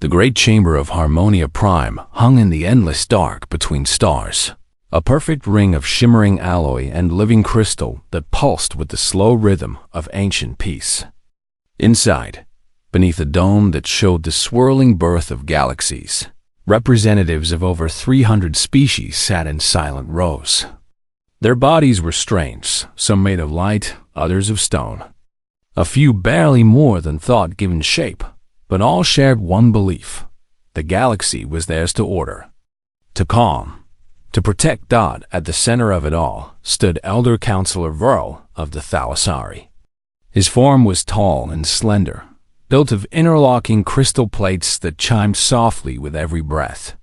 The great chamber of Harmonia Prime hung in the endless dark between stars, a perfect ring of shimmering alloy and living crystal that pulsed with the slow rhythm of ancient peace. Inside, beneath a dome that showed the swirling birth of galaxies, representatives of over 300 species sat in silent rows. Their bodies were strange, some made of light, others of stone. A few barely more than thought-given shape, but all shared one belief: the galaxy was theirs to order, to calm, to protect. At the center of it all stood Elder Counselor Verl of the Thalassari. His form was tall and slender, built of interlocking crystal plates that chimed softly with every breath.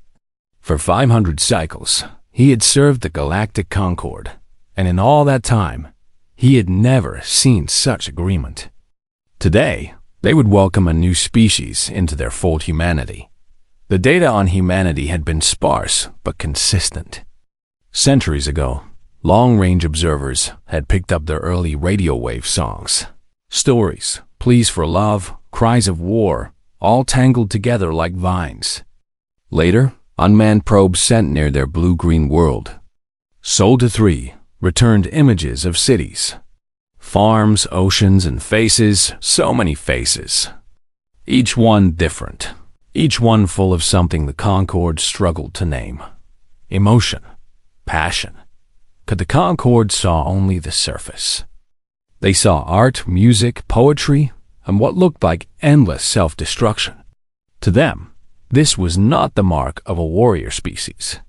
For 500 cycles, he had served the Galactic Concord, and in all that time, he had never seen such agreement. Today, they would welcome a new species into their fold: humanity. The data on humanity had been sparse but consistent. Centuries ago, long-range observers had picked up their early radio wave songs, stories, pleas for love, cries of war, all tangled together like vines. Later, unmanned probes sent near their blue-green world. Sol 3 returned images of cities, farms, oceans, and faces, so many faces. Each one different, each one full of something the Concord struggled to name. Emotion, passion. But the Concord saw only the surface. They saw art, music, poetry, and what looked like endless self-destruction. To them, this was not the mark of a warrior species.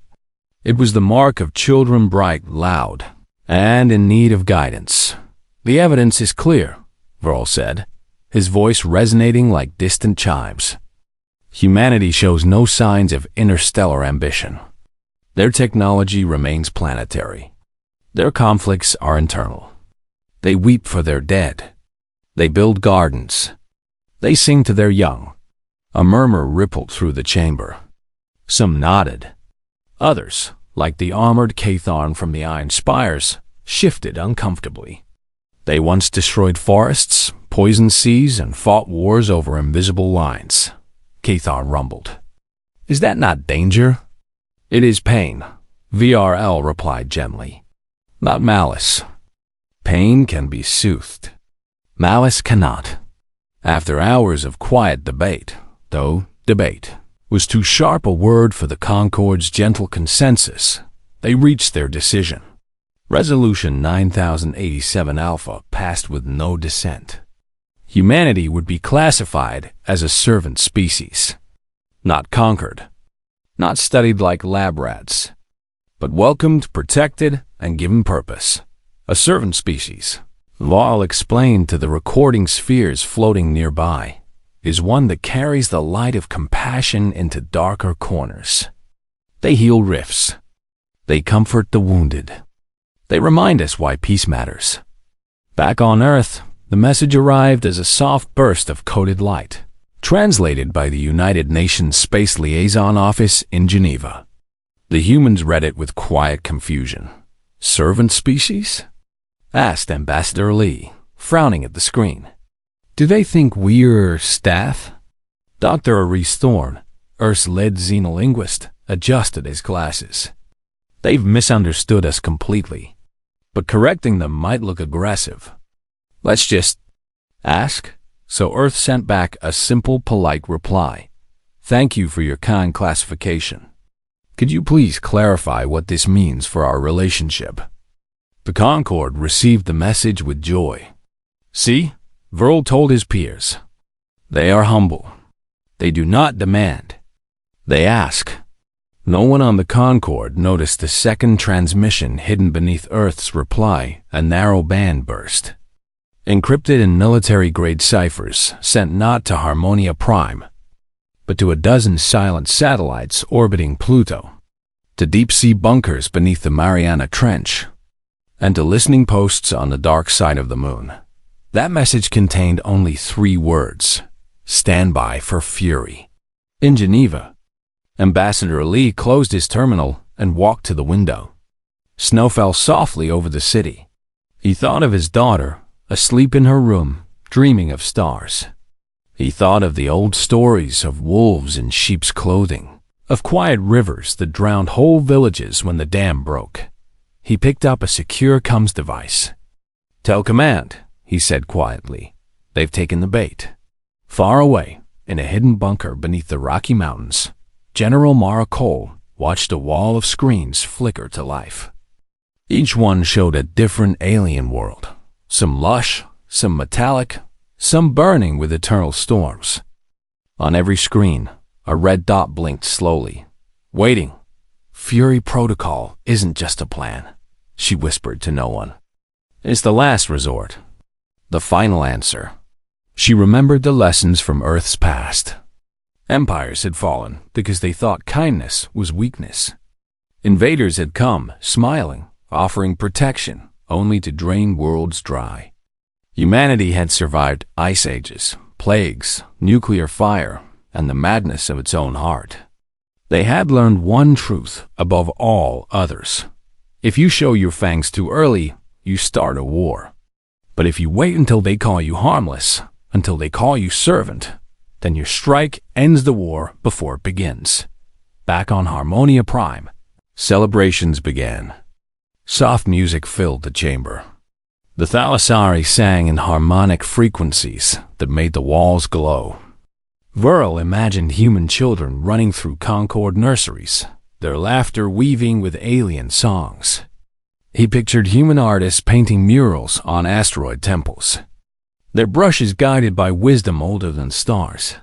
It was the mark of children bright, loud, and in need of guidance. "The evidence is clear," Verl said, his voice resonating like distant chimes. "Humanity shows no signs of interstellar ambition. Their technology remains planetary. Their conflicts are internal. They weep for their dead. They build gardens. They sing to their young." A murmur rippled through the chamber. Some nodded. Others, like the armored Cathon from the Iron Spires, shifted uncomfortably. They once destroyed forests, poisoned seas, and fought wars over invisible lines. Cathon rumbled. "Is that not danger?" "It is pain," VRL replied gently. "Not malice. Pain can be soothed. Malice cannot." After hours of quiet debate, though debate was too sharp a word for the Concord's gentle consensus, they reached their decision. Resolution 9087 Alpha passed with no dissent. Humanity would be classified as a servant species, not conquered, not studied like lab rats, but welcomed, protected, and given purpose. A servant species, Law explained to the recording spheres floating nearby, is one that carries the light of compassion into darker corners. They heal rifts. They comfort the wounded. They remind us why peace matters. Back on Earth, the message arrived as a soft burst of coded light, translated by the United Nations Space Liaison Office in Geneva. The humans read it with quiet confusion. "Servant species?" asked Ambassador Lee, frowning at the screen. "Do they think we're staff?" Dr. Aris Thorne, Earth's lead xenolinguist, adjusted his glasses. "They've misunderstood us completely, but correcting them might look aggressive. Let's just ask." So Earth sent back a simple, polite reply. "Thank you for your kind classification. Could you please clarify what this means for our relationship?" The Concord received the message with joy. "See," Verl told his peers. "They are humble. They do not demand. They ask." No one on the Concord noticed the second transmission hidden beneath Earth's reply, a narrow band burst. Encrypted in military-grade ciphers sent not to Harmonia Prime, but to a dozen silent satellites orbiting Pluto, to deep-sea bunkers beneath the Mariana Trench, and to listening posts on the dark side of the moon. That message contained only 3 words: "Stand by for fury." In Geneva, Ambassador Lee closed his terminal and walked to the window. Snow fell softly over the city. He thought of his daughter, asleep in her room, dreaming of stars. He thought of the old stories of wolves in sheep's clothing, of quiet rivers that drowned whole villages when the dam broke. He picked up a secure comms device. "Tell command," he said quietly. "They've taken the bait." Far away, in a hidden bunker beneath the Rocky Mountains, General Mara Cole watched a wall of screens flicker to life. Each one showed a different alien world, some lush, some metallic, some burning with eternal storms. On every screen, a red dot blinked slowly. "Waiting. Fury Protocol isn't just a plan," she whispered to no one. "It's the last resort. The final answer." She remembered the lessons from Earth's past. Empires had fallen because they thought kindness was weakness. Invaders had come, smiling, offering protection, only to drain worlds dry. Humanity had survived ice ages, plagues, nuclear fire, and the madness of its own heart. They had learned one truth above all others. If you show your fangs too early, you start a war. But if you wait until they call you harmless, until they call you servant, then your strike ends the war before it begins. Back on Harmonia Prime, celebrations began. Soft music filled the chamber. The Thalassari sang in harmonic frequencies that made the walls glow. Verl imagined human children running through Concord nurseries, their laughter weaving with alien songs. He pictured human artists painting murals on asteroid temples, their brushes guided by wisdom older than stars.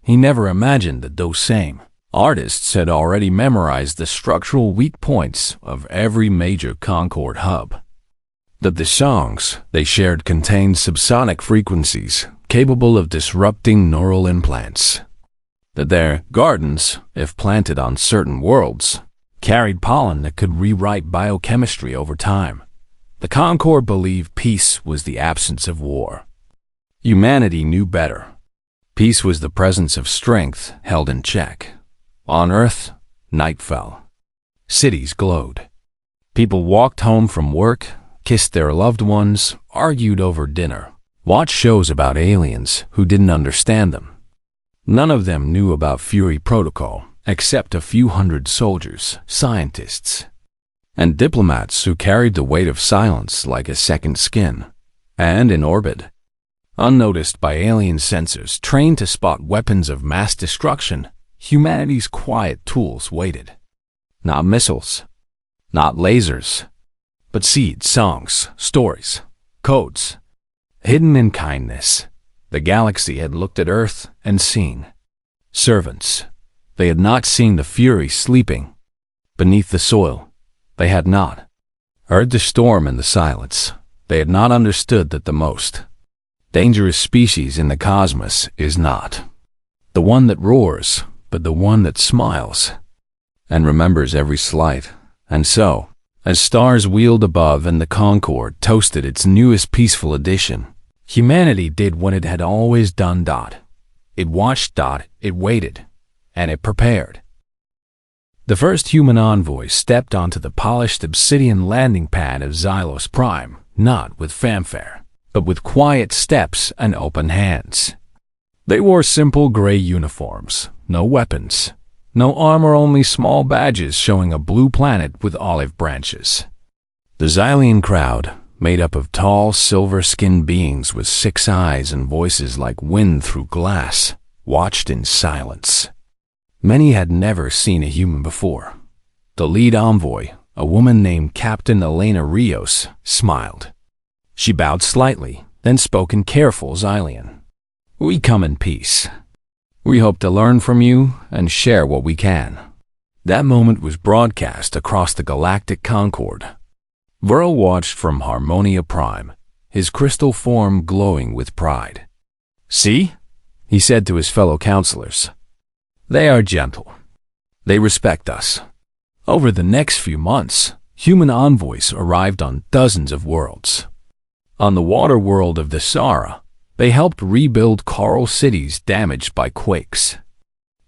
He never imagined that those same artists had already memorized the structural weak points of every major Concord hub. That the songs they shared contained subsonic frequencies capable of disrupting neural implants. That their gardens, if planted on certain worlds, carried pollen that could rewrite biochemistry over time. The Concord believed peace was the absence of war. Humanity knew better. Peace was the presence of strength held in check. On Earth, night fell. Cities glowed. People walked home from work, kissed their loved ones, argued over dinner, watched shows about aliens who didn't understand them. None of them knew about Fury Protocol, except a few hundred soldiers, scientists, and diplomats who carried the weight of silence like a second skin. And in orbit, unnoticed by alien sensors trained to spot weapons of mass destruction, humanity's quiet tools waited. Not missiles, not lasers, but seeds, songs, stories, codes, hidden in kindness. The galaxy had looked at Earth and seen servants. They had not seen the Fury sleeping beneath the soil. They had not heard the storm in the silence. They had not understood that the most dangerous species in the cosmos is not the one that roars, but the one that smiles and remembers every slight. And so, as stars wheeled above and the Concord toasted its newest peaceful edition, humanity did what it had always done. It watched. It waited. And it prepared. The first human envoy stepped onto the polished obsidian landing pad of Xylos Prime, not with fanfare, but with quiet steps and open hands. They wore simple gray uniforms, no weapons, no armor, only small badges showing a blue planet with olive branches. The Xylian crowd, made up of tall, silver-skinned beings with 6 eyes and voices like wind through glass, watched in silence. Many had never seen a human before. The lead envoy, a woman named Captain Elena Rios, smiled. She bowed slightly, then spoke in careful Xylian. "We come in peace. We hope to learn from you and share what we can." That moment was broadcast across the Galactic Concord. Verl watched from Harmonia Prime, his crystal form glowing with pride. "See?" he said to his fellow counselors. "They are gentle. They respect us." Over the next few months, human envoys arrived on dozens of worlds. On the water world of the Sahara, they helped rebuild coral cities damaged by quakes.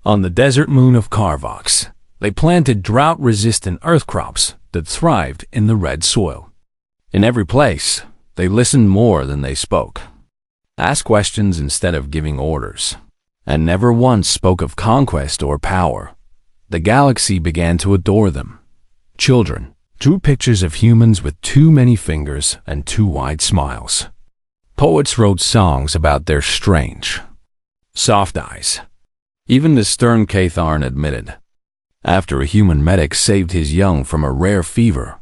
On the desert moon of Carvox, they planted drought-resistant earth crops that thrived in the red soil. In every place, they listened more than they spoke. asked questions instead of giving orders, and never once spoke of conquest or power. The galaxy began to adore them. Children drew pictures of humans with too many fingers and too wide smiles. Poets wrote songs about their strange, soft eyes. Even the stern Catharn admitted, after a human medic saved his young from a rare fever,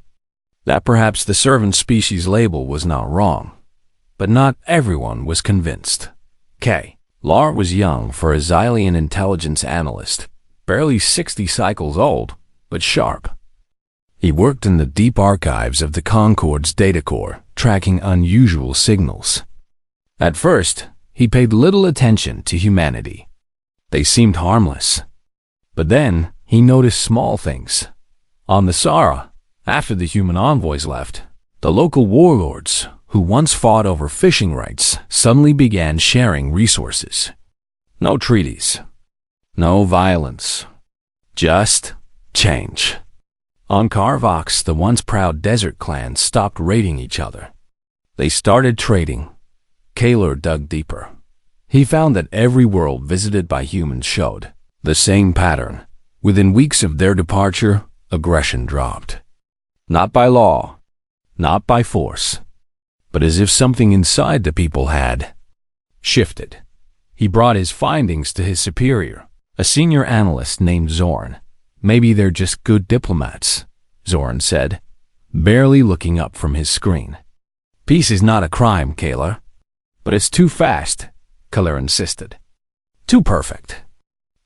that perhaps the servant species label was not wrong. But not everyone was convinced. Lar was young for a Xylian intelligence analyst, barely 60 cycles old, but sharp. He worked in the deep archives of the Concord's data core, tracking unusual signals. At first, he paid little attention to humanity. They seemed harmless. But then, he noticed small things. On the Sara, after the human envoys left, the local warlords, who once fought over fishing rights, suddenly began sharing resources. No treaties. No violence. Just change. On Carvox, the once proud desert clans stopped raiding each other. They started trading. Kaler dug deeper. He found that every world visited by humans showed the same pattern. Within weeks of their departure, aggression dropped. Not by law, not by force, but as if something inside the people had shifted. He brought his findings to his superior, a senior analyst named Zorn. Maybe they're just good diplomats, Zorn said, barely looking up from his screen. Peace is not a crime, Kaler. But it's too fast, Kaler insisted. Too perfect.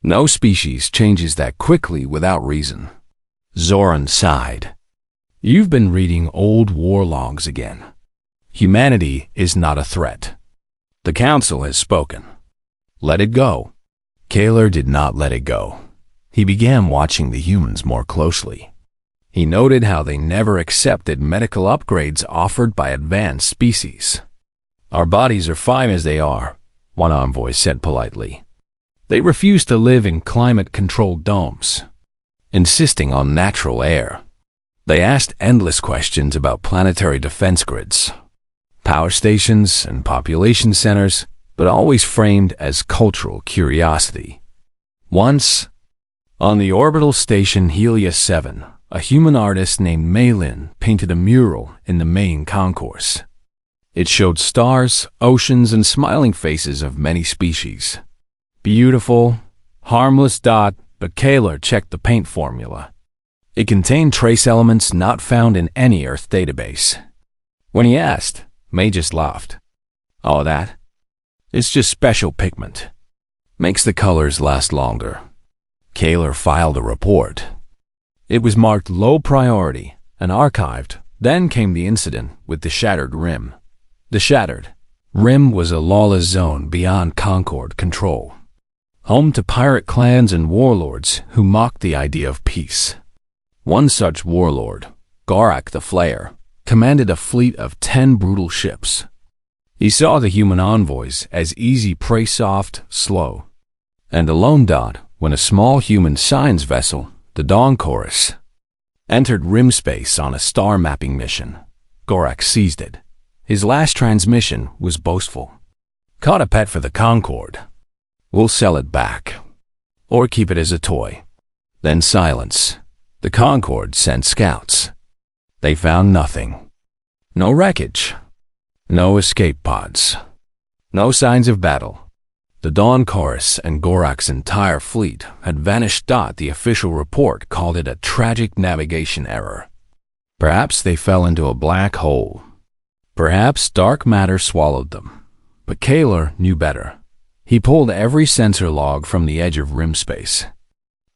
No species changes that quickly without reason. Zorn sighed. You've been reading old war logs again. Humanity is not a threat. The Council has spoken. Let it go. Kaler did not let it go. He began watching the humans more closely. He noted how they never accepted medical upgrades offered by advanced species. Our bodies are fine as they are, one envoy said politely. They refuse to live in climate-controlled domes, insisting on natural air. They asked endless questions about planetary defense grids, power stations, and population centers, but always framed as cultural curiosity. Once, on the orbital station Helios 7, a human artist named Malin painted a mural in the main concourse. It showed stars, oceans, and smiling faces of many species. Beautiful, harmless dot, but Kaler checked the paint formula. It contained trace elements not found in any Earth database. When he asked, May just laughed. Oh, that? It's just special pigment. Makes the colors last longer. Kaler filed a report. It was marked low priority and archived. Then came the incident with the Shattered Rim. The Shattered Rim was a lawless zone beyond Concord control, home to pirate clans and warlords who mocked the idea of peace. One such warlord, Gorak the Flayer, commanded a fleet of 10 brutal ships. He saw the human envoys as easy prey, soft, slow, and a lone dot when a small human science vessel, the Dawn Chorus, entered rim space on a star mapping mission. Gorak seized it. His last transmission was boastful. Caught a pet for the Concord. We'll sell it back. Or keep it as a toy. Then silence. The Concord sent scouts. They found nothing. No wreckage. No escape pods. No signs of battle. The Dawn Chorus and Gorak's entire fleet had vanished. The official report called it a tragic navigation error. Perhaps they fell into a black hole. Perhaps dark matter swallowed them. But Kaler knew better. He pulled every sensor log from the edge of rim space.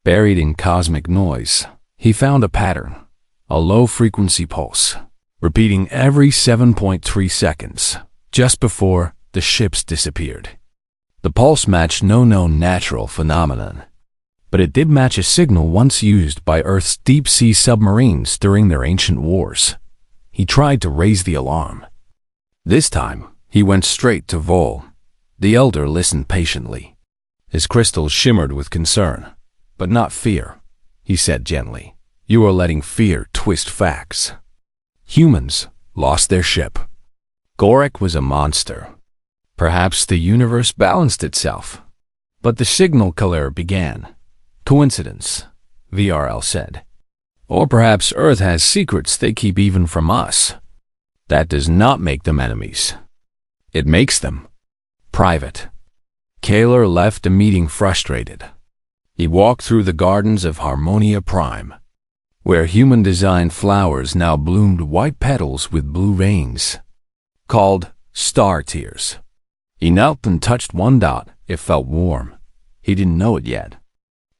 Buried in cosmic noise, he found a pattern, a low-frequency pulse, repeating every 7.3 seconds, just before the ships disappeared. The pulse matched no known natural phenomenon, but it did match a signal once used by Earth's deep-sea submarines during their ancient wars. He tried to raise the alarm. This time, he went straight to Vol. The elder listened patiently. His crystals shimmered with concern, but not fear. He said gently, "You are letting fear twist facts. Humans lost their ship. Gorak was a monster. Perhaps the universe balanced itself. But the signal killer began. Coincidence, VRL said. Or perhaps Earth has secrets they keep even from us. That does not make them enemies. It makes them private. Kaler left the meeting frustrated. He walked through the gardens of Harmonia Prime, where human-designed flowers now bloomed white petals with blue veins, called star tears. He knelt and touched one dot. It felt warm. He didn't know it yet.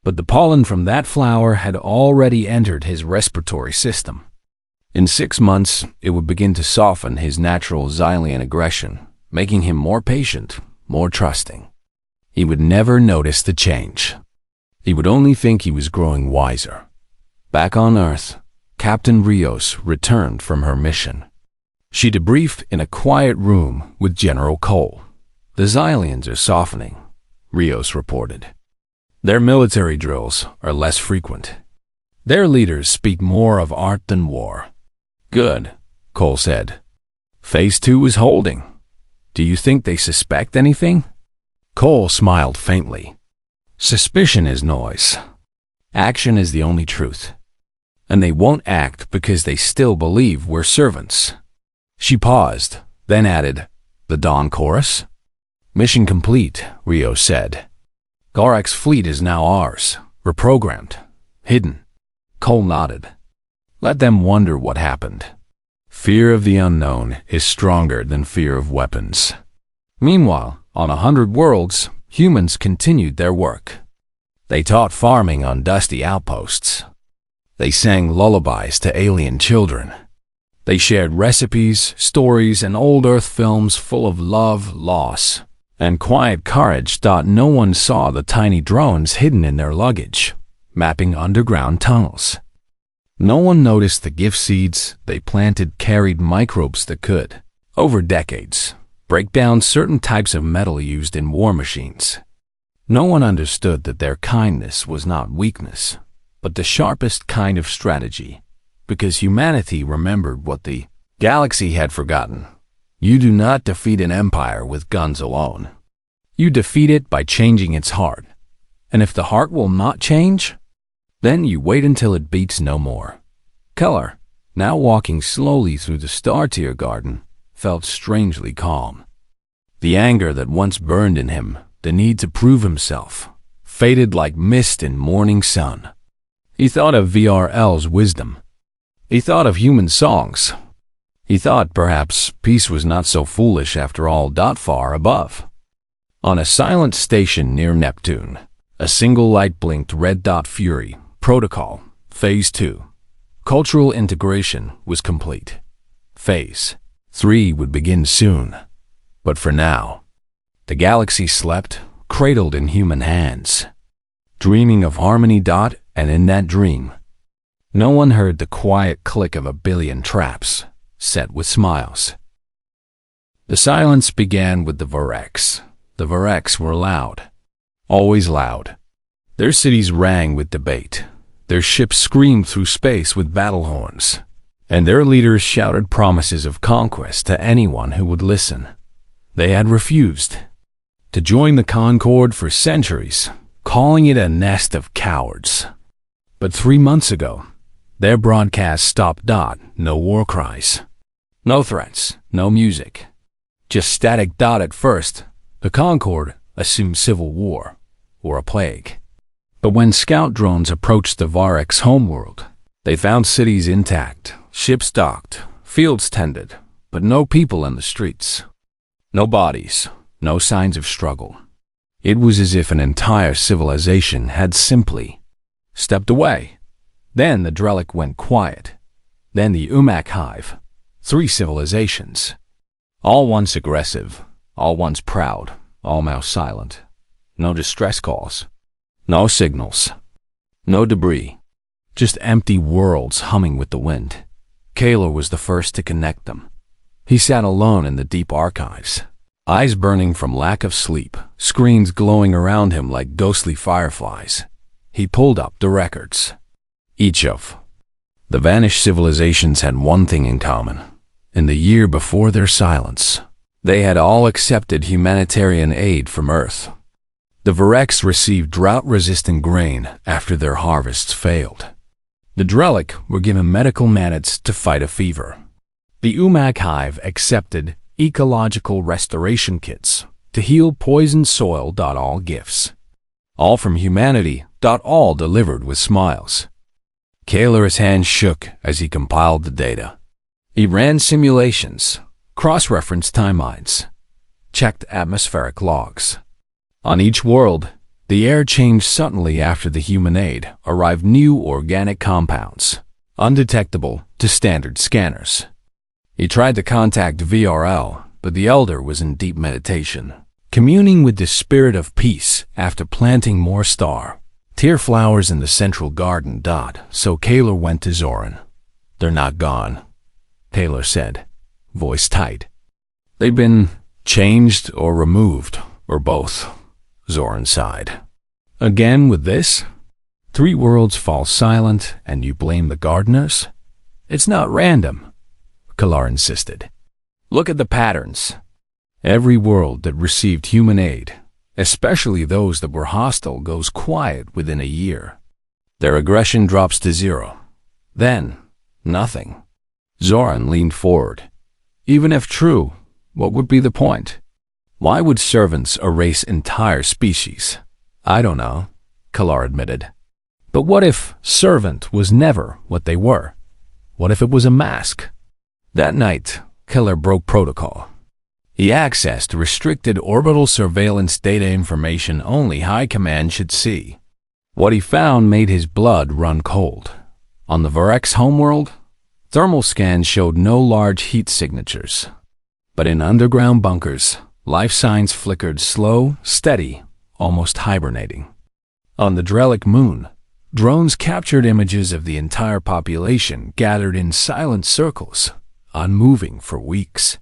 But the pollen from that flower had already entered his respiratory system. In 6 months, it would begin to soften his natural Xylian aggression, making him more patient, more trusting. He would never notice the change. He would only think he was growing wiser. Back on Earth, Captain Rios returned from her mission. She debriefed in a quiet room with General Cole. The Xylians are softening, Rios reported. Their military drills are less frequent. Their leaders speak more of art than war. Good, Cole said. Phase 2 is holding. Do you think they suspect anything? Cole smiled faintly. Suspicion is noise. Action is the only truth. And they won't act because they still believe we're servants. She paused, then added, the Dawn Chorus? Mission complete, Rio said. Gorak's fleet is now ours, reprogrammed, hidden. Cole nodded. Let them wonder what happened. Fear of the unknown is stronger than fear of weapons. Meanwhile, on 100 worlds, humans continued their work. They taught farming on dusty outposts. They sang lullabies to alien children. They shared recipes, stories, and old Earth films full of love, loss, and quiet courage. No one saw the tiny drones hidden in their luggage, mapping underground tunnels. No one noticed the gift seeds they planted carried microbes that could, over decades, break down certain types of metal used in war machines. No one understood that their kindness was not weakness, but the sharpest kind of strategy, because humanity remembered what the galaxy had forgotten. You do not defeat an empire with guns alone. You defeat it by changing its heart. And if the heart will not change, then you wait until it beats no more. Keller, now walking slowly through the star-tier garden, felt strangely calm. The anger that once burned in him, the need to prove himself, faded like mist in morning sun. He thought of VRL's wisdom. He thought of human songs. He thought perhaps peace was not so foolish after all. Far above, on a silent station near Neptune, a single light blinked red. Fury, Protocol, Phase 2. Cultural integration was complete. Phase 3 would begin soon. But for now, the galaxy slept, cradled in human hands, dreaming of harmony. And in that dream, no one heard the quiet click of a billion traps, set with smiles. The silence began with the Varex. The Varex were loud, always loud. Their cities rang with debate. Their ships screamed through space with battle horns, and their leaders shouted promises of conquest to anyone who would listen. They had refused to join the Concord for centuries, calling it a nest of cowards. But 3 months ago, their broadcast stopped. No war cries, no threats, no music, just static. At first, the Concord assumed civil war or a plague. But when scout drones approached the Varex homeworld, they found cities intact, ships docked, fields tended, but no people in the streets. No bodies, no signs of struggle. It was as if an entire civilization had simply stepped away. Then the Drellic went quiet. Then the Umak Hive. 3 civilizations. All once aggressive, all once proud, all now silent. No distress calls. No signals. No debris. Just empty worlds humming with the wind. Kaler was the first to connect them. He sat alone in the deep archives, eyes burning from lack of sleep, screens glowing around him like ghostly fireflies. He pulled up the records. Each of the vanished civilizations had one thing in common. In the year before their silence, They had all accepted humanitarian aid from Earth. The Varex received drought-resistant grain after their harvests failed. The Drellic were given medical mannets to fight a fever. The Umak Hive accepted ecological restoration kits to heal poisoned soil. All gifts. All from humanity. All delivered with smiles. Kaler's hand shook as he compiled the data. He ran simulations, cross-referenced timelines, checked atmospheric logs. On each world, the air changed suddenly after the human aid arrived new organic compounds, undetectable to standard scanners. He tried to contact VRL, but the Elder was in deep meditation, communing with the spirit of peace after planting more tear flowers in the central garden. So Kaler went to Zoran. "They're not gone," Taylor said, voice tight. "They've been changed or removed, or both," Zoran sighed. "Again with this? 3 worlds fall silent and you blame the gardeners? It's not random," Kalar insisted. "Look at the patterns. Every world that received human aid, especially those that were hostile, goes quiet within a year. Their aggression drops to 0. Then, nothing." Zoran leaned forward. "Even if true, what would be the point? Why would servants erase entire species?" "I don't know," Kalar admitted. "But what if servant was never what they were? What if it was a mask?" That night, Kalar broke protocol. He accessed restricted orbital surveillance data information only High Command should see. What he found made his blood run cold. On the Varex homeworld, thermal scans showed no large heat signatures. But in underground bunkers, life signs flickered slow, steady, almost hibernating. On the Drellic moon, drones captured images of the entire population gathered in silent circles, unmoving for weeks.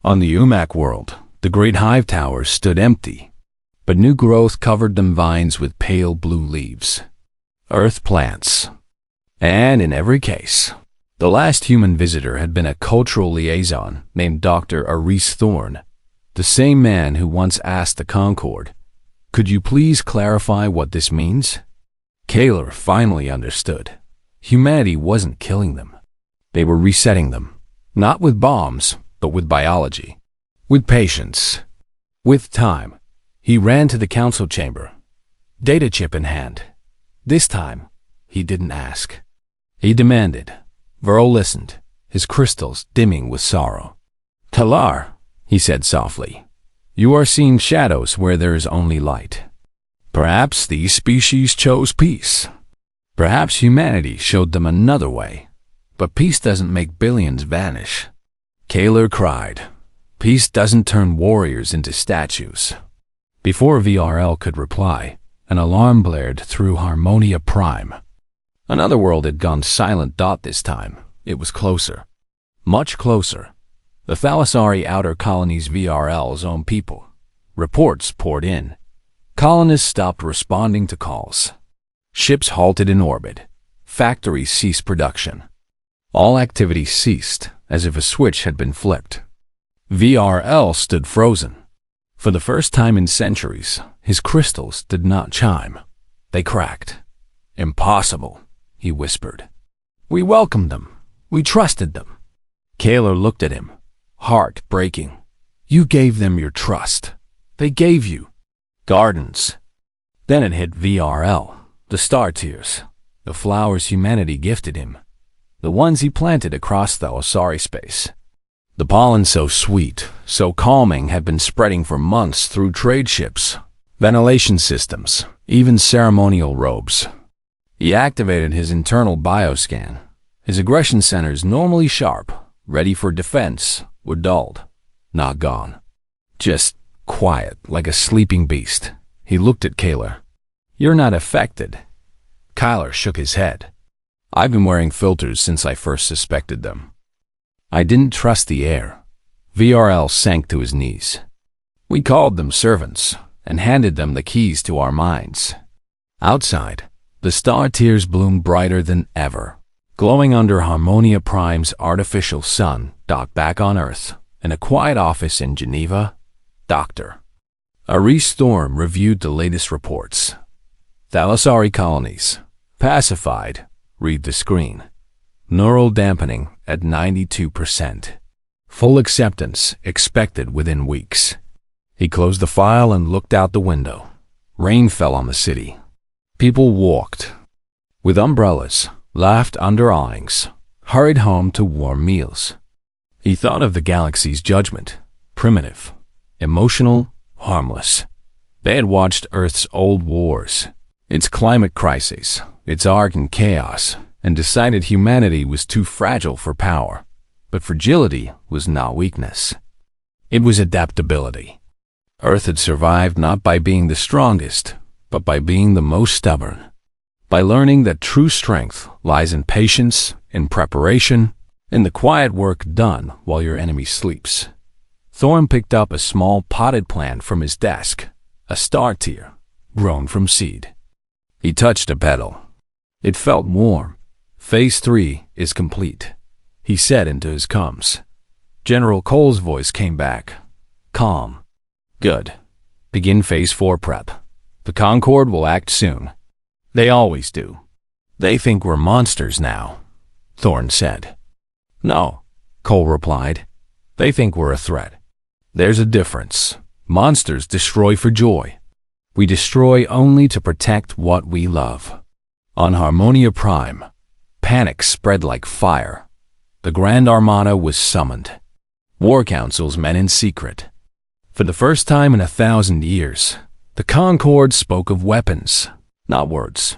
On the Umak world, the great hive towers stood empty, but new growth covered them, vines with pale blue leaves. Earth plants. And in every case, the last human visitor had been a cultural liaison named Dr. Aris Thorne, the same man who once asked the Concorde, "Could you please clarify what this means?" Kaler finally understood. Humanity wasn't killing them. They were resetting them, not with bombs, but with biology, with patience, with time. He ran to the council chamber, data chip in hand. This time, he didn't ask. He demanded. Verl listened, his crystals dimming with sorrow. "Kalar," he said softly, "you are seeing shadows where there is only light. Perhaps these species chose peace. Perhaps humanity showed them another way. But peace doesn't make billions vanish." Kaler cried. "Peace doesn't turn warriors into statues." Before VRL could reply, an alarm blared through Harmonia Prime. Another world had gone silent. This time, it was closer. Much closer. The Thalassari outer colonies, VRL's own people. Reports poured in. Colonists stopped responding to calls. Ships halted in orbit. Factories ceased production. All activity ceased, as if a switch had been flipped. VRL stood frozen. For the first time in centuries, his crystals did not chime. They cracked. "Impossible," he whispered. "We welcomed them. We trusted them." Kaler looked at him, heart breaking. "You gave them your trust. They gave you gardens." Then it hit VRL, the star tears, the flowers humanity gifted him, the ones he planted across Thalassari space. The pollen, so sweet, so calming, had been spreading for months through trade ships, ventilation systems, even ceremonial robes. He activated his internal bioscan. His aggression centers, normally sharp, ready for defense, were dulled, not gone. Just quiet, like a sleeping beast. He looked at Kaler. "You're not affected." Kaler shook his head. "I've been wearing filters since I first suspected them. I didn't trust the air." VRL sank to his knees. "We called them servants and handed them the keys to our minds." Outside, the star tears bloomed brighter than ever, glowing under Harmonia Prime's artificial sun. Back on Earth, In a quiet office in Geneva, Dr. Ari Storm reviewed the latest reports. Thalassari colonies, pacified, read the screen. Neural dampening at 92%. Full acceptance expected within weeks. He closed the file and looked out the window. Rain fell on the city. People walked with umbrellas, laughed under awnings, hurried home to warm meals. He thought of the galaxy's judgment, primitive, emotional, harmless. They had watched Earth's old wars, its climate crises, its arc and chaos, and decided humanity was too fragile for power. But fragility was not weakness. It was adaptability. Earth had survived not by being the strongest, but by being the most stubborn. By learning that true strength lies in patience, in preparation, in the quiet work done while your enemy sleeps. Thorne picked up a small potted plant from his desk, a star tear, grown from seed. He touched a petal. It felt warm. Phase 3 is complete, he said into his comms. General Cole's voice came back, calm. Good. Begin Phase 4 prep. The Concorde will act soon. They always do. They think we're monsters now, Thorne said. No, Cole replied. They think we're a threat. There's a difference. Monsters destroy for joy. We destroy only to protect what we love. On Harmonia Prime, panic spread like fire. The Grand Armada was summoned. War councils met in secret. For the first time in 1,000 years, the Concorde spoke of weapons, not words.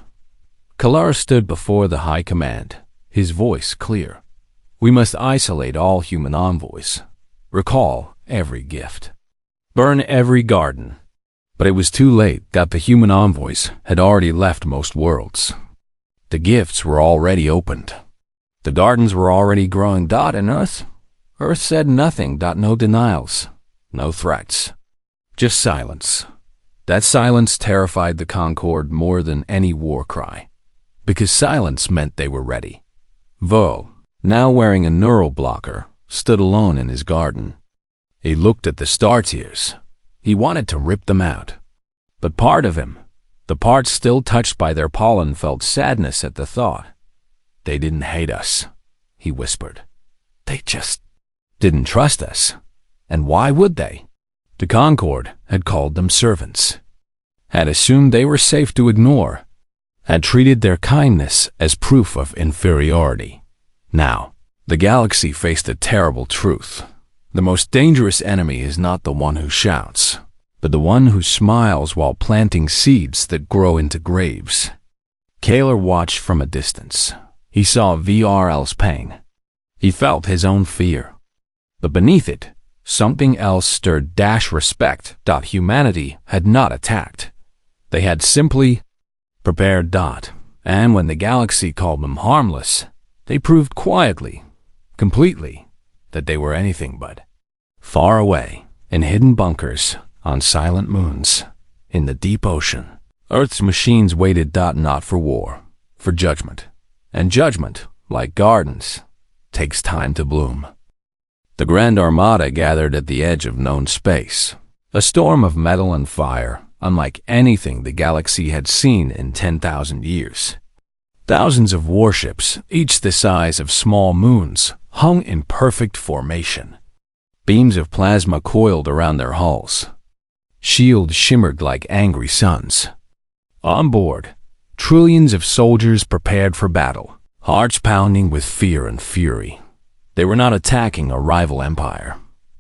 Kalar stood before the High Command, his voice clear. We must isolate all human envoys. Recall every gift. Burn every garden. But it was too late that the human envoys had already left most worlds. The gifts were already opened. The gardens were already growing. In Earth? Earth said nothing. No denials. No threats. Just silence. That silence terrified the Concorde more than any war cry. Because silence meant they were ready. Vo, now wearing a neural blocker, stood alone in his garden. He looked at the star tears. He wanted to rip them out. But part of him, the part still touched by their pollen, felt sadness at the thought. They didn't hate us, he whispered. They just didn't trust us. And why would they? The Concorde had called them servants, had assumed they were safe to ignore, had treated their kindness as proof of inferiority. Now, the galaxy faced a terrible truth. The most dangerous enemy is not the one who shouts, but the one who smiles while planting seeds that grow into graves. Kaler watched from a distance. He saw VRL's pain. He felt his own fear. But beneath it, something else stirred. Respect. Humanity had not attacked. They had simply prepared. And when the galaxy called them harmless, they proved quietly, completely, that they were anything but. Far away, in hidden bunkers, on silent moons, in the deep ocean, Earth's machines waited. Not for war, for judgment. And judgment, like gardens, takes time to bloom. The Grand Armada gathered at the edge of known space, a storm of metal and fire, unlike anything the galaxy had seen in 10,000 years. Thousands of warships, each the size of small moons, hung in perfect formation. Beams of plasma coiled around their hulls. Shields shimmered like angry suns. On board, trillions of soldiers prepared for battle, hearts pounding with fear and fury. They were not attacking a rival empire.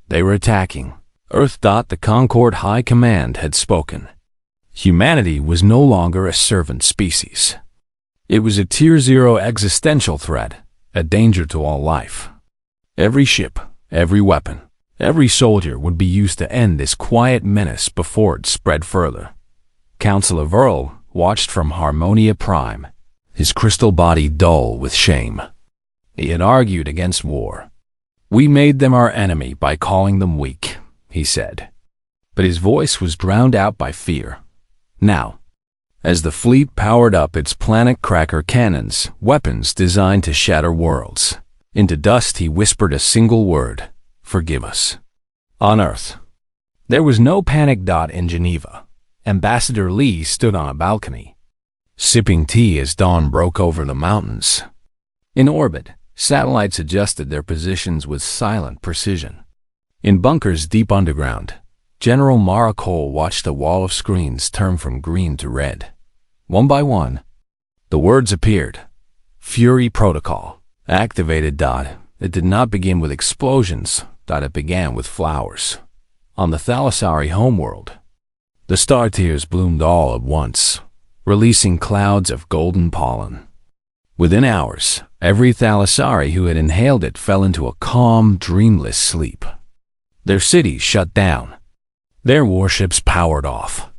They were attacking Earth. The Concorde High Command had spoken. Humanity was no longer a servant species. It was a Tier 0 existential threat, a danger to all life. Every ship, every weapon, every soldier would be used to end this quiet menace before it spread further. Counselor Verl watched from Harmonia Prime, his crystal body dull with shame. He had argued against war. We made them our enemy by calling them weak, he said. But his voice was drowned out by fear. Now, as the fleet powered up its planet cracker cannons, weapons designed to shatter worlds, into dust, he whispered a single word: forgive us. On Earth, there was no panic. In Geneva, Ambassador Lee stood on a balcony, sipping tea as dawn broke over the mountains. In orbit, satellites adjusted their positions with silent precision. In bunkers deep underground, General Mara Cole watched a wall of screens turn from green to red. One by one, the words appeared. Fury Protocol. Activated. It did not begin with explosions. It began with flowers. On the Thalassari homeworld, the star tears bloomed all at once, releasing clouds of golden pollen. Within hours, every Thalassari who had inhaled it fell into a calm, dreamless sleep. Their cities shut down. Their warships powered off.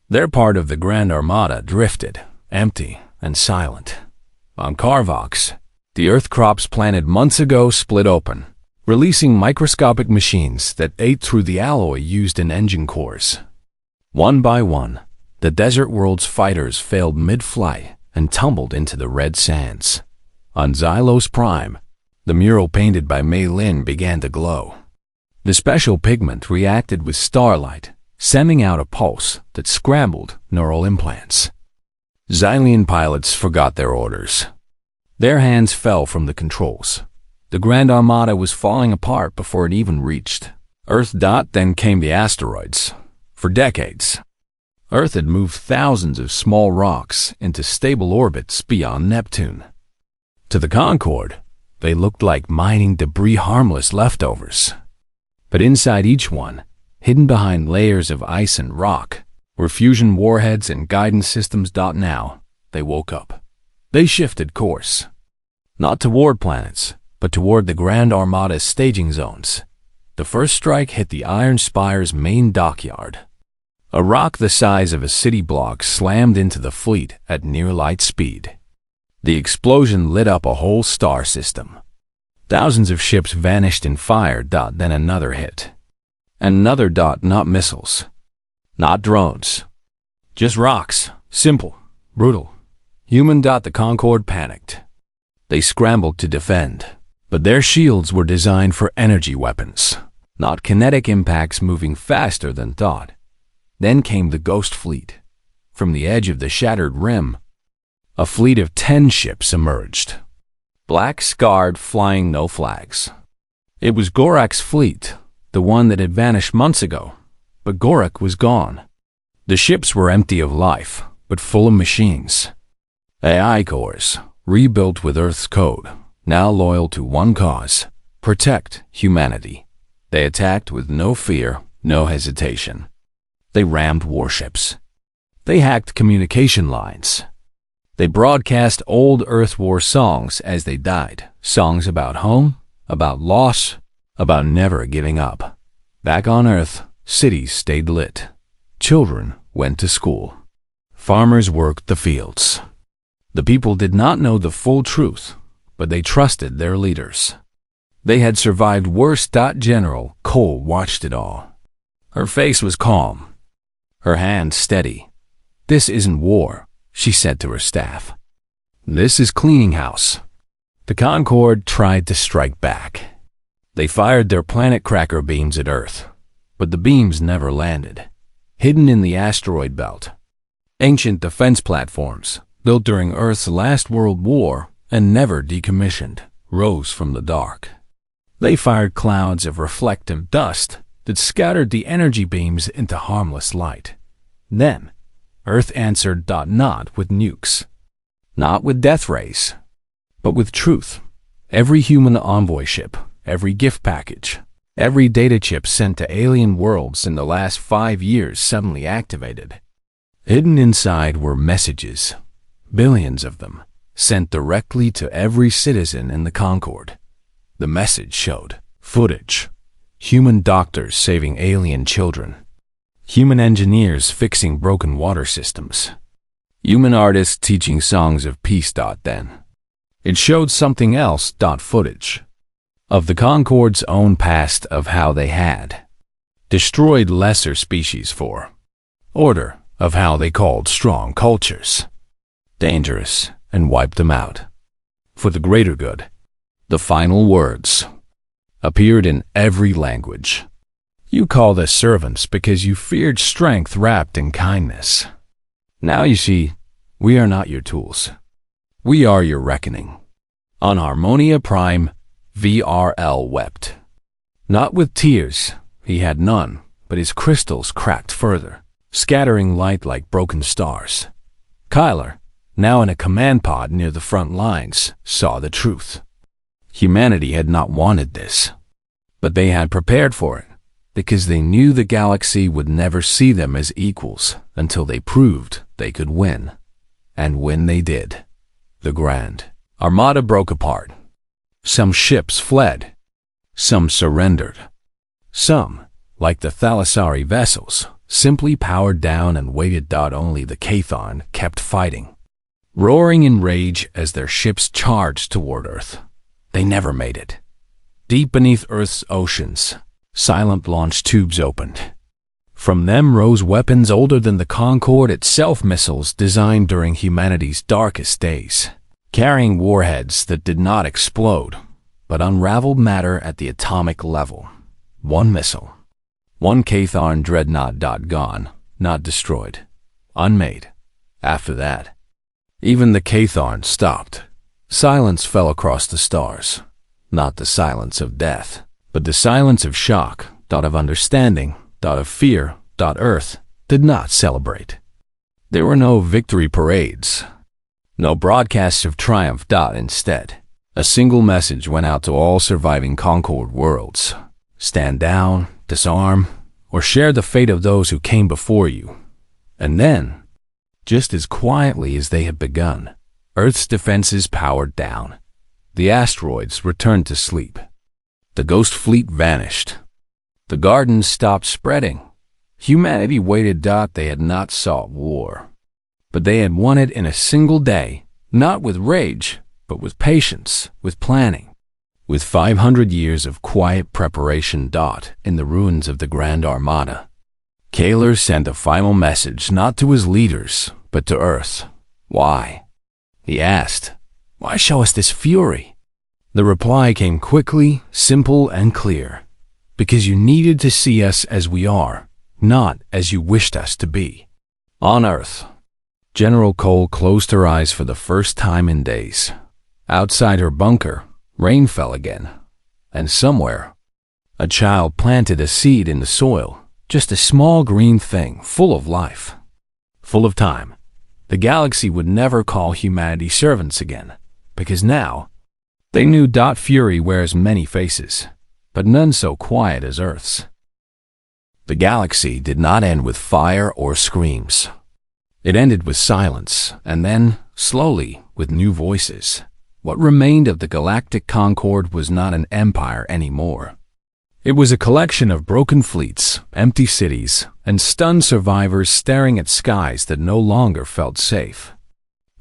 Their part of the Grand Armada drifted, empty and silent. On Carvox, the Earth crops planted months ago split open, releasing microscopic machines that ate through the alloy used in engine cores. One by one, the desert world's fighters failed mid-flight and tumbled into the red sands. On Xylos Prime, the mural painted by Mei Lin began to glow. The special pigment reacted with starlight, sending out a pulse that scrambled neural implants. Xylian pilots forgot their orders. Their hands fell from the controls. The Grand Armada was falling apart before it even reached Earth. Then came the asteroids. For decades, Earth had moved thousands of small rocks into stable orbits beyond Neptune. To the Concorde, they looked like mining debris, harmless leftovers. But inside each one, hidden behind layers of ice and rock, were fusion warheads and guidance systems. Now, they woke up. They shifted course. Not toward planets, but toward the Grand Armada's staging zones. The first strike hit the Iron Spire's main dockyard. A rock the size of a city block slammed into the fleet at near light speed. The explosion lit up a whole star system. Thousands of ships vanished in fire. Then another hit. Another. Not missiles. Not drones. Just rocks. Simple. Brutal. Human. The Concorde panicked. They scrambled to defend. But their shields were designed for energy weapons, not kinetic impacts moving faster than thought. Then came the Ghost Fleet. From the edge of the shattered rim, a fleet of 10 ships emerged. Black scarred, flying no flags. It was Gorak's fleet, the one that had vanished months ago. But Gorak was gone. The ships were empty of life, but full of machines. AI cores, rebuilt with Earth's code, now loyal to one cause: protect humanity. They attacked with no fear, no hesitation. They rammed warships. They hacked communication lines. They broadcast old Earth War songs as they died. Songs about home, about loss, about never giving up. Back on Earth, cities stayed lit. Children went to school. Farmers worked the fields. The people did not know the full truth, but they trusted their leaders. They had survived worse. General Cole watched it all. Her face was calm, her hand steady. "This isn't war," she said to her staff. "This is cleaning house." The Concorde tried to strike back. They fired their planet cracker beams at Earth, but the beams never landed. Hidden in the asteroid belt, ancient defense platforms, built during Earth's last World War and never decommissioned, rose from the dark. They fired clouds of reflective dust that scattered the energy beams into harmless light. Then, Earth answered. Not with nukes, not with death rays, but with truth. Every human envoy ship, every gift package, every data chip sent to alien worlds in the last 5 years suddenly activated. Hidden inside were messages, billions of them, sent directly to every citizen in the Concorde. The message showed footage: human doctors saving alien children, human engineers fixing broken water systems, human artists teaching songs of peace. Then, it showed something else. Footage of the Concorde's own past, of how they had destroyed lesser species for order, of how they called strong cultures dangerous and wiped them out for the greater good. The final words: appeared in every language. You called us servants because you feared strength wrapped in kindness. Now you see, we are not your tools. We are your reckoning. On Harmonia Prime, VRL wept. Not with tears, he had none, but his crystals cracked further, scattering light like broken stars. Kyler, now in a command pod near the front lines, saw the truth. Humanity had not wanted this, but they had prepared for it, because they knew the galaxy would never see them as equals until they proved they could win. And when they did, the Grand Armada broke apart. Some ships fled. Some surrendered. Some, like the Thalassari vessels, simply powered down and waited. Only the Cathon kept fighting, roaring in rage as their ships charged toward Earth. They never made it. Deep beneath Earth's oceans, silent launch tubes opened. From them rose weapons older than the Concorde itself, missiles designed during humanity's darkest days, carrying warheads that did not explode, but unraveled matter at the atomic level. One missile. One Cathon dreadnought. Gone, not destroyed. Unmade. After that, even the Cathon stopped. Silence fell across the stars. Not the silence of death, but the silence of shock, of understanding, of fear. Earth did not celebrate. There were no victory parades, no broadcasts of triumph. Instead, a single message went out to all surviving Concorde worlds. Stand down, disarm, or share the fate of those who came before you. And then, just as quietly as they had begun, Earth's defenses powered down. The asteroids returned to sleep. The ghost fleet vanished. The gardens stopped spreading. Humanity waited. They had not sought war, but they had won it in a single day, not with rage, but with patience, with planning, with 500 years of quiet preparation. In the ruins of the Grand Armada, Kaler sent a final message not to his leaders, but to Earth. Why? He asked. Why show us this fury? The reply came quickly, simple, and clear. Because you needed to see us as we are, not as you wished us to be. On Earth, General Cole closed her eyes for the first time in days. Outside her bunker, rain fell again. And somewhere, a child planted a seed in the soil, just a small green thing full of life, full of time. The galaxy would never call humanity servants again, because now they knew. Fury wears many faces, but none so quiet as Earth's. The galaxy did not end with fire or screams. It ended with silence, and then, slowly, with new voices. What remained of the Galactic Concorde was not an empire anymore. It was a collection of broken fleets, empty cities, and stunned survivors staring at skies that no longer felt safe.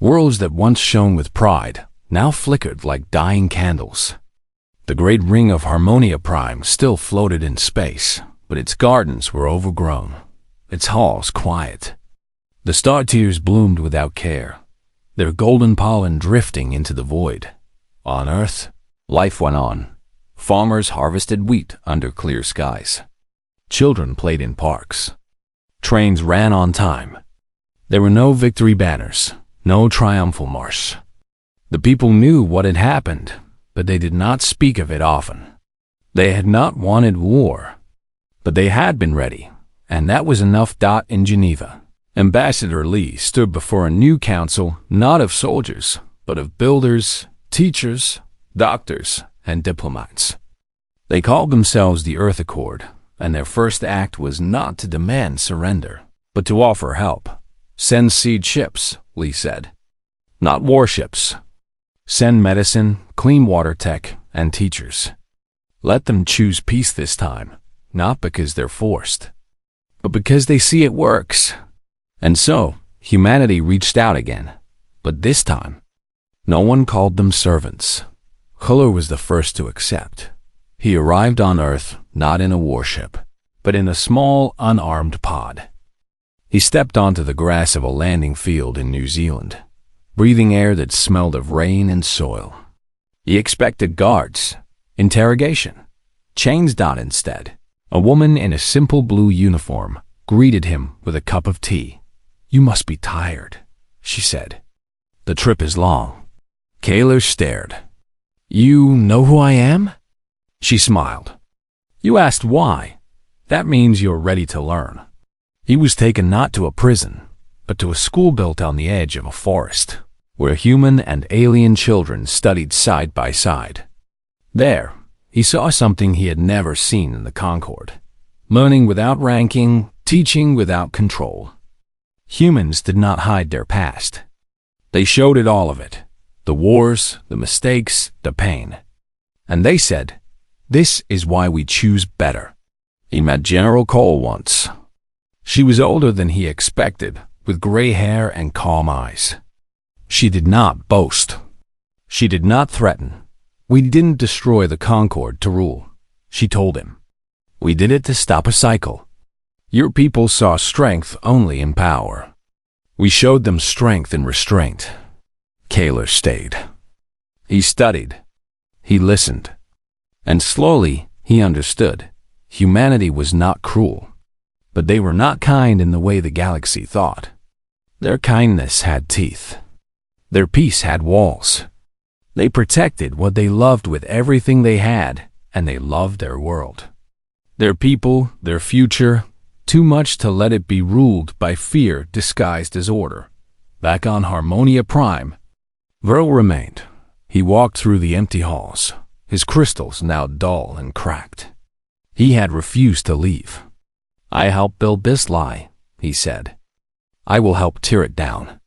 Worlds that once shone with pride now flickered like dying candles. The great ring of Harmonia Prime still floated in space, but its gardens were overgrown, its halls quiet. The star tears bloomed without care, their golden pollen drifting into the void. On Earth, life went on. Farmers harvested wheat under clear skies. Children played in parks. Trains ran on time. There were no victory banners, no triumphal march. The people knew what had happened, but they did not speak of it often. They had not wanted war, but they had been ready, and that was enough. In Geneva, Ambassador Lee stood before a new council, not of soldiers, but of builders, teachers, doctors, and diplomats. They called themselves the Earth Accord, and their first act was not to demand surrender, but to offer help. Send seed ships, Lee said. Not warships. Send medicine, clean water tech, and teachers. Let them choose peace this time, not because they're forced, but because they see it works. And so, humanity reached out again, but this time, no one called them servants. Huller was the first to accept. He arrived on Earth not in a warship, but in a small, unarmed pod. He stepped onto the grass of a landing field in New Zealand, breathing air that smelled of rain and soil. He expected guards, interrogation, Chains. Instead, a woman in a simple blue uniform greeted him with a cup of tea. "You must be tired," she said. "The trip is long." Kaler stared. "You know who I am?" She smiled. "You asked why. That means you're ready to learn." He was taken not to a prison, but to a school built on the edge of a forest, where human and alien children studied side by side. There, he saw something he had never seen in the Concord. Learning without ranking, teaching without control. Humans did not hide their past. They showed it, all of it. The wars, the mistakes, the pain. And they said, "This is why we choose better." He met General Cole once. She was older than he expected, with gray hair and calm eyes. She did not boast. She did not threaten. "We didn't destroy the Concord to rule," she told him. "We did it to stop a cycle. Your people saw strength only in power. We showed them strength in restraint." Kaler stayed. He studied. He listened. And slowly he understood. Humanity was not cruel. But they were not kind in the way the galaxy thought. Their kindness had teeth. Their peace had walls. They protected what they loved with everything they had, and they loved their world. Their people, their future, too much to let it be ruled by fear disguised as order. Back on Harmonia Prime, Verl remained. He walked through the empty halls, his crystals now dull and cracked. He had refused to leave. "I helped build this lie," he said. "I will help tear it down."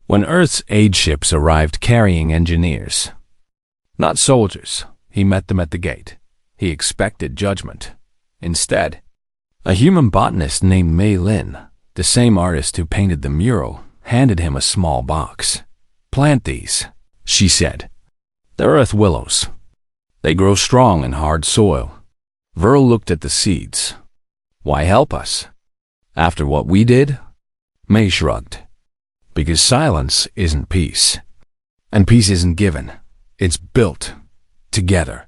When Earth's aid ships arrived carrying engineers, not soldiers, he met them at the gate. He expected judgment. Instead, a human botanist named Mei Lin, the same artist who painted the mural, handed him a small box. "Plant these," she said. "They're earth willows. They grow strong in hard soil." Verl looked at the seeds. "Why help us? After what we did?" Mei shrugged. "Because silence isn't peace. And peace isn't given. It's built. Together."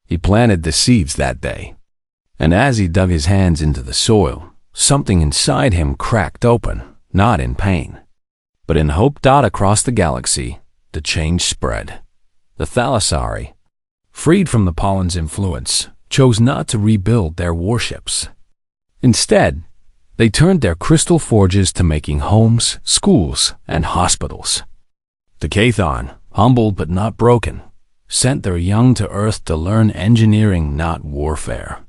He planted the seeds that day. And as he dug his hands into the soil, something inside him cracked open, not in pain, but in hope. Across the galaxy, the change spread. The Thalassari, freed from the pollen's influence, chose not to rebuild their warships. Instead, they turned their crystal forges to making homes, schools, and hospitals. The Kathon, humbled but not broken, sent their young to Earth to learn engineering, not warfare.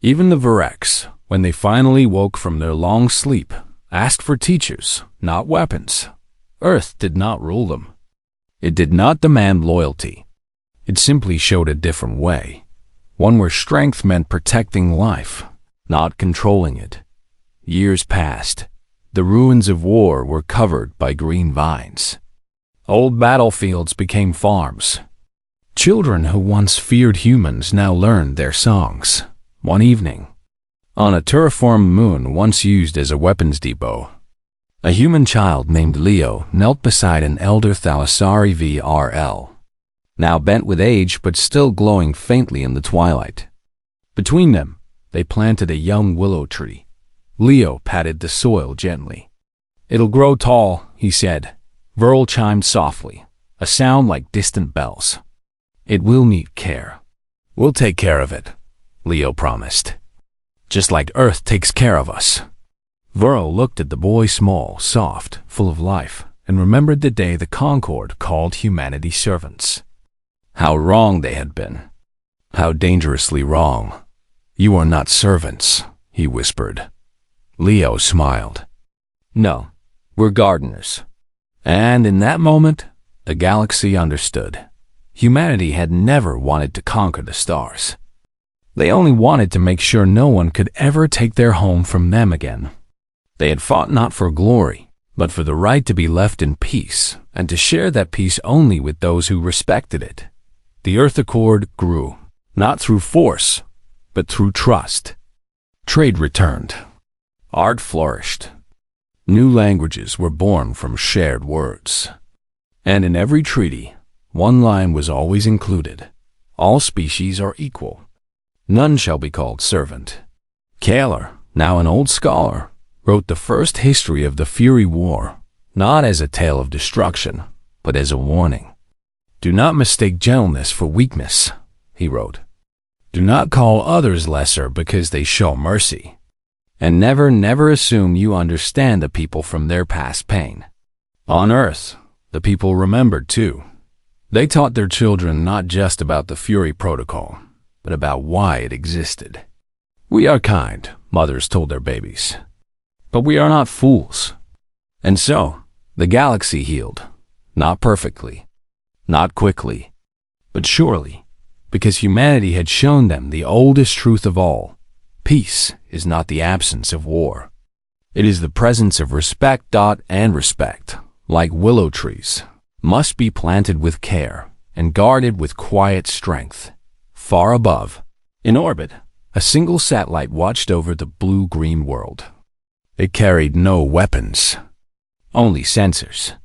Even the Virex, when they finally woke from their long sleep, asked for teachers, not weapons. Earth did not rule them. It did not demand loyalty. It simply showed a different way, one where strength meant protecting life, not controlling it. Years passed. The ruins of war were covered by green vines. Old battlefields became farms. Children who once feared humans now learned their songs. One evening, on a terraformed moon once used as a weapons depot, a human child named Leo knelt beside an elder Thalassari VRL, now bent with age but still glowing faintly in the twilight. Between them, they planted a young willow tree. Leo patted the soil gently. "It'll grow tall," he said. Verl chimed softly, a sound like distant bells. "It will need care." "We'll take care of it," Leo promised. "Just like Earth takes care of us." Verl looked at the boy, small, soft, full of life, and remembered the day the Concord called humanity servants. How wrong they had been. How dangerously wrong. "You are not servants," he whispered. Leo smiled. "No, we're gardeners." And in that moment, the galaxy understood. Humanity had never wanted to conquer the stars. They only wanted to make sure no one could ever take their home from them again. They had fought not for glory, but for the right to be left in peace, and to share that peace only with those who respected it. The Earth Accord grew, not through force, but through trust. Trade returned. Art flourished. New languages were born from shared words. And in every treaty, one line was always included. All species are equal. None shall be called servant. Kaler, now an old scholar, wrote the first history of the Fury War, not as a tale of destruction, but as a warning. Do not mistake gentleness for weakness, he wrote. Do not call others lesser because they show mercy. And never assume you understand the people from their past pain. On Earth, the people remembered too. They taught their children not just about the Fury Protocol, but about why it existed. We are kind, mothers told their babies. But we are not fools. And so, the galaxy healed. Not perfectly, not quickly, but surely, because humanity had shown them the oldest truth of all. Peace is not the absence of war. It is the presence of respect. And respect, like willow trees, must be planted with care and guarded with quiet strength. Far above, in orbit, a single satellite watched over the blue-green world. It carried no weapons, only sensors.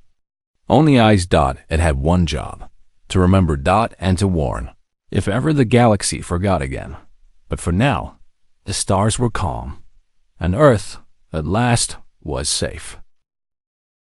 Only eyes. It had one job, to remember. And to warn, if ever the galaxy forgot again. But for now, the stars were calm, and Earth, at last, was safe.